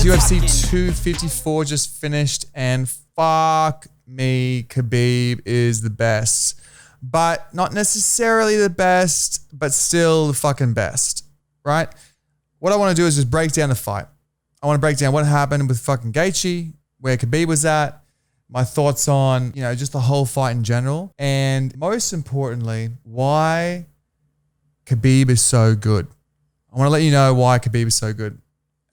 UFC 254 just finished, and fuck me, Khabib is the best. But not necessarily the best, but still the fucking best, right? What I want to do is just break down the fight. I want to break down what happened with fucking Gaethje, where Khabib was at, my thoughts on, you know, just the whole fight in general, and most importantly, why Khabib is so good. I want to let you know why Khabib is so good.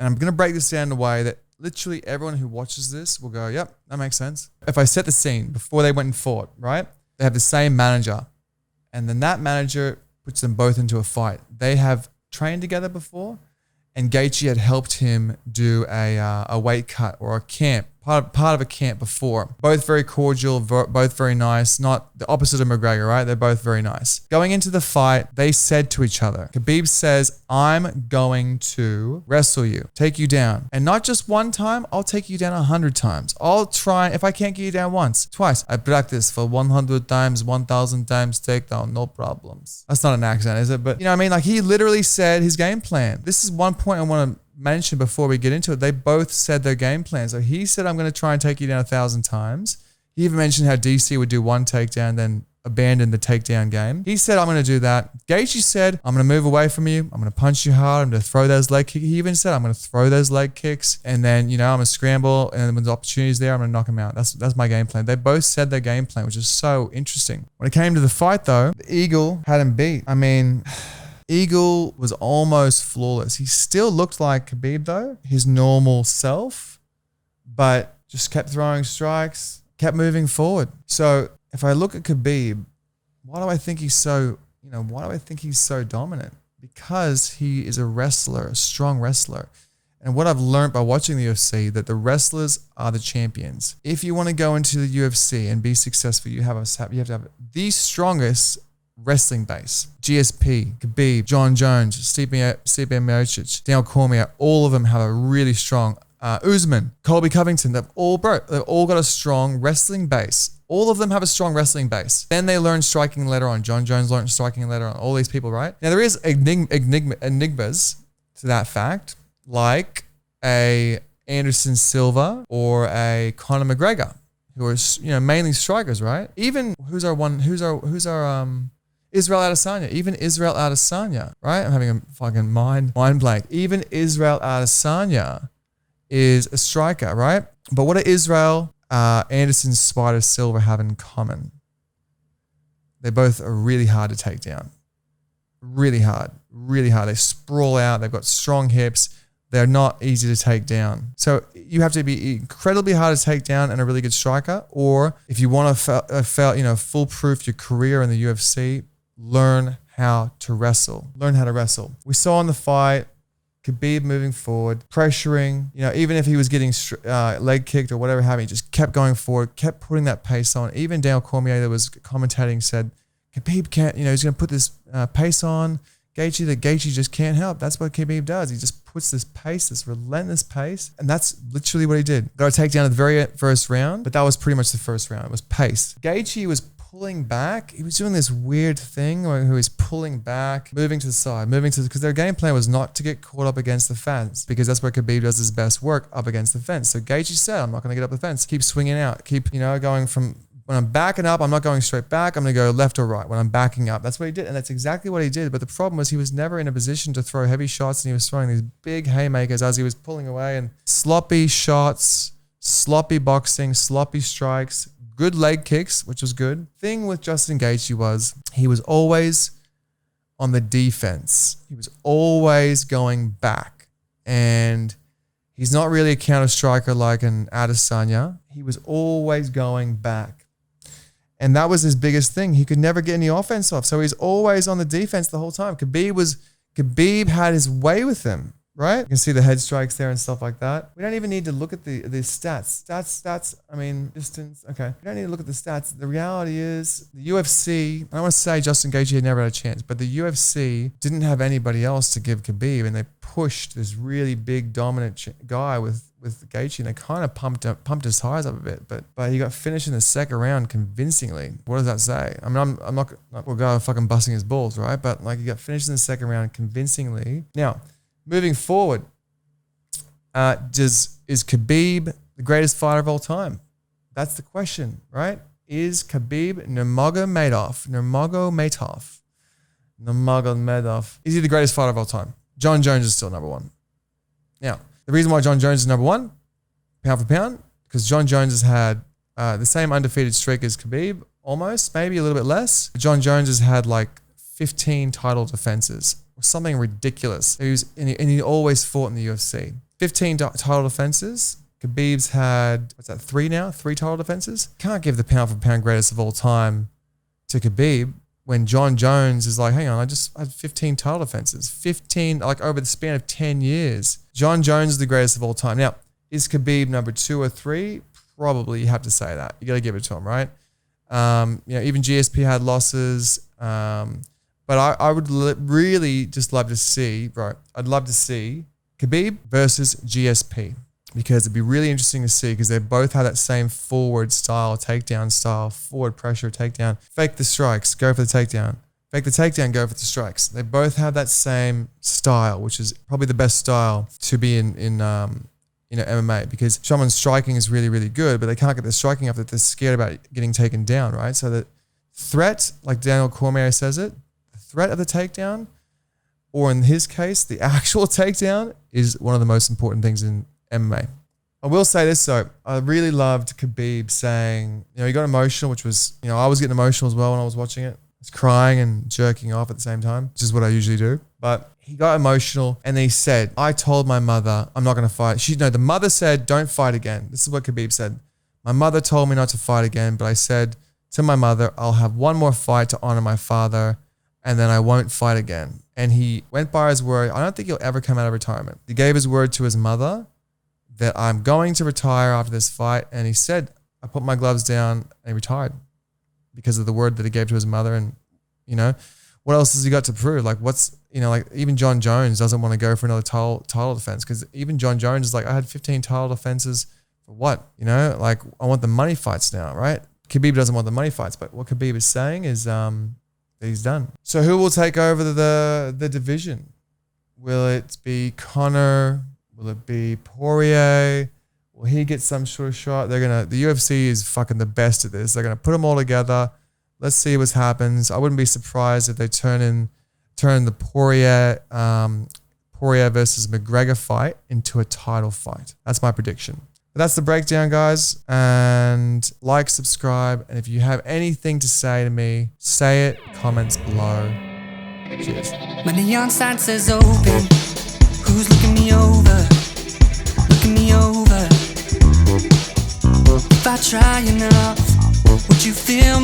And I'm going to break this down in a way that literally everyone who watches this will go, yep, that makes sense. If I set the scene before they went and fought, right? They have the same manager, and then that manager puts them both into a fight. They have trained together before, and Gaethje had helped him do a weight cut or a camp, part of a camp before. Both very cordial, both very nice, not the opposite of McGregor, right? They're both very nice. Going into the fight, they said to each other, Khabib says, I'm going to wrestle you, take you down. And not just one time, I'll take you down 100 times. I'll try, if I can't get you down once, twice. I practice for 100 times, 1,000 times takedown, no problems. That's not an accent, is it? But you know what I mean? Like, he literally said his game plan. This is one point I want to mention before we get into it. They both said their game plan. So he said, I'm going to try and take you down 1,000 times. He even mentioned how DC would do one takedown, then abandon the takedown game. He said, I'm going to do that. Gaethje said, I'm going to move away from you. I'm going to punch you hard. I'm going to throw those leg kicks. He even said, I'm going to throw those leg kicks. And then, you know, I'm going to scramble. And when the opportunity's there, I'm going to knock him out. That's my game plan. They both said their game plan, which is so interesting. When it came to the fight though, the Eagle had him beat. I mean, Eagle was almost flawless. He still looked like Khabib though, his normal self, but just kept throwing strikes, kept moving forward. So if I look at Khabib, why do I think he's so dominant? Because he is a wrestler, a strong wrestler. And what I've learned by watching the UFC, that the wrestlers are the champions. If you want to go into the UFC and be successful, you have to have the strongest wrestling base. GSP, Khabib, John Jones, Stipe Miocic, Daniel Cormier, all of them have a really strong, Usman, Colby Covington, they've all got a strong wrestling base. All of them have a strong wrestling base. Then they learn striking later on. John Jones learned striking later on. All these people, right? Now there is enigmas to that fact, like a Anderson Silva or a Conor McGregor, who are, you know, mainly strikers, right? Even who's our Israel Adesanya, even Israel Adesanya, right? I'm having a fucking mind blank. Even Israel Adesanya is a striker, right? But what do Israel, Anderson, Spider, Silva have in common? They both are really hard to take down. Really hard, really hard. They sprawl out. They've got strong hips. They're not easy to take down. So you have to be incredibly hard to take down and a really good striker. Or if you want to foolproof your career in the UFC, learn how to wrestle. Learn how to wrestle. We saw in the fight, Khabib moving forward, pressuring, you know, even if he was getting leg kicked or whatever happened, he just kept going forward, kept putting that pace on. Even Daniel Cormier that was commentating said, Khabib can't, you know, he's going to put this pace on Gaethje that Gaethje just can't help. That's what Khabib does. He just puts this pace, this relentless pace, and that's literally what he did. Got a takedown at the very first round, but that was pretty much the first round. It was pace. Gaethje was pulling back. He was doing this weird thing where he was pulling back, moving to the side, because their game plan was not to get caught up against the fence, because that's where Khabib does his best work, up against the fence. So Gaethje said, I'm not going to get up the fence. Keep swinging out. Keep, you know, going from, when I'm backing up, I'm not going straight back. I'm going to go left or right when I'm backing up. That's what he did. And that's exactly what he did. But the problem was he was never in a position to throw heavy shots, and he was throwing these big haymakers as he was pulling away, and sloppy shots, sloppy boxing, sloppy strikes, good leg kicks, which was good. Thing with Justin Gaethje was he was always on the defense. He was always going back. And he's not really a counter striker like an Adesanya. He was always going back. And that was his biggest thing. He could never get any offense off. So he's always on the defense the whole time. Khabib had his way with him, right? You can see the head strikes there and stuff like that. We don't even need to look at the stats. Stats, I mean, distance, okay. We don't need to look at the stats. The reality is the UFC, I don't want to say Justin Gaethje had never had a chance, but the UFC didn't have anybody else to give Khabib, and they pushed this really big, dominant guy with Gaethje, and they kind of pumped his tires up a bit, but he got finished in the second round convincingly. What does that say? I mean, I'm not a guy fucking busting his balls, right? But like, he got finished in the second round convincingly. Now, moving forward, Is Khabib the greatest fighter of all time? That's the question, right? Is Khabib Nurmagomedov, is he the greatest fighter of all time? John Jones is still number one. Now, the reason why John Jones is number one, pound for pound, because John Jones has had the same undefeated streak as Khabib, almost, maybe a little bit less. John Jones has had like 15 title defenses, or something ridiculous. And he always fought in the UFC. 15 title defenses. Khabib's had, what's that, 3 now? 3 title defenses? Can't give the pound for pound greatest of all time to Khabib when John Jones is like, hang on, I had 15 title defenses. 15, like over the span of 10 years. John Jones is the greatest of all time. Now, is Khabib number 2 or 3? Probably, you have to say that. You got to give it to him, right? Even GSP had losses. But I would really just love to see, bro, I'd love to see Khabib versus GSP, because it'd be really interesting to see, because they both have that same forward style, takedown style, forward pressure, takedown. Fake the strikes, go for the takedown. Fake the takedown, go for the strikes. They both have that same style, which is probably the best style to be in MMA, because someone's striking is really, really good, but they can't get their striking up that they're scared about getting taken down, right? So the threat, like Daniel Cormier says it, the threat of the takedown, or in his case, the actual takedown, is one of the most important things in MMA. I will say this though, I really loved Khabib saying, he got emotional, which was, I was getting emotional as well when I was watching it. I was crying and jerking off at the same time, which is what I usually do. But he got emotional and he said, I told my mother I'm not going to fight. The mother said, don't fight again. This is what Khabib said. My mother told me not to fight again, but I said to my mother, I'll have one more fight to honor my father, and then I won't fight again. And he went by his word. I don't think he'll ever come out of retirement. He gave his word to his mother that I'm going to retire after this fight. And he said, I put my gloves down, and he retired because of the word that he gave to his mother. And, what else has he got to prove? Like even John Jones doesn't want to go for another title defense, because even John Jones is like, I had 15 title defenses for what? I want the money fights now, right? Khabib doesn't want the money fights, but what Khabib is saying is that he's done. So who will take over the division? Will it be Conor? Will it be Poirier? Will he get some sort of shot? The UFC is fucking the best at this. They're gonna put them all together. Let's see what happens. I wouldn't be surprised if they turn the Poirier versus McGregor fight into a title fight. That's my prediction. But that's the breakdown, guys. And like, subscribe, and if you have anything to say to me, say it. Comments below. Cheers. My neon sign says open. Who's looking me over? Looking me over. If I try enough, would you feel me?